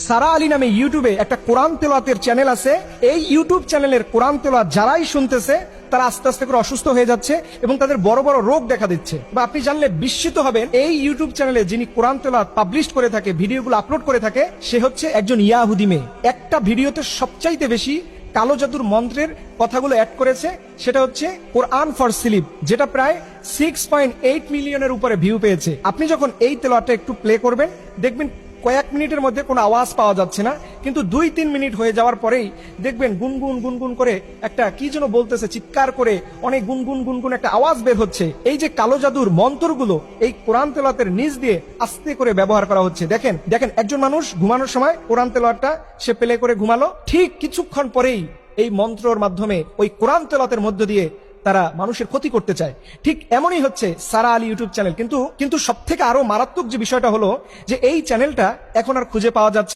সারা আলী নামে ইউটিউবে একটা কোরআন তেলাওয়াতের চ্যানেল আছে। এই ইউটিউব চ্যানেলের কোরআন তেলাওয়াত যারাই শুনতেছে তারা আস্তে আস্তে করে অসুস্থ হয়ে যাচ্ছে এবং তাদের বড় বড় রোগ দেখা দিচ্ছে। বা আপনি জানলে বিস্মিত হবেন, এই ইউটিউব চ্যানেলে যিনি কোরআন তেলাওয়াত পাবলিশ করে থাকে, ভিডিওগুলো আপলোড করে থাকে, সে হচ্ছে একজন ইয়াহুদি মেয়ে। একটা ভিডিওতে সবচাইতে বেশি কালো জাদুর মন্ত্রের কথাগুলো অ্যাড করেছে, সেটা হচ্ছে কোরআন ফর স্লিপ, যেটা প্রায় 6.8 মিলিয়নের উপরে ভিউ পেয়েছে। আপনি যখন এই তেলাওয়াতটা একটু প্লে করবেন, দেখবেন কয়েক মিনিটের মধ্যে কোনো আওয়াজ পাওয়া যাচ্ছে না, কিন্তু 2-3 মিনিট হয়ে যাওয়ার পরেই দেখবেন গুনগুন গুনগুন করে একটা কি যেন বলতেছে, চিৎকার করে অনেক গুনগুন গুনগুন একটা আওয়াজ বের হচ্ছে। এই যে কালো জাদুর মন্ত্রগুলো এই কোরআন তেলাওয়াতের নিচ দিয়ে আস্তে করে ব্যবহার করা হচ্ছে। দেখেন দেখেন একজন মানুষ ঘুমানোর সময় কোরআন তেলাওয়াতটা সে প্লে করে ঘুমালো, ঠিক কিছুক্ষণ পরেই এই মন্ত্রর মাধ্যমে ওই কোরআন তেলাওয়াতের মধ্য দিয়ে তারা মানুষের ক্ষতি করতে চায়। ঠিক এমনই হচ্ছে সারা আলী ইউটিউব চ্যানেল। কিন্তু সব থেকে আরো মারাত্মক যে বিষয়টা হলো যে এই চ্যানেলটা এখন আর খুঁজে পাওয়া যাচ্ছে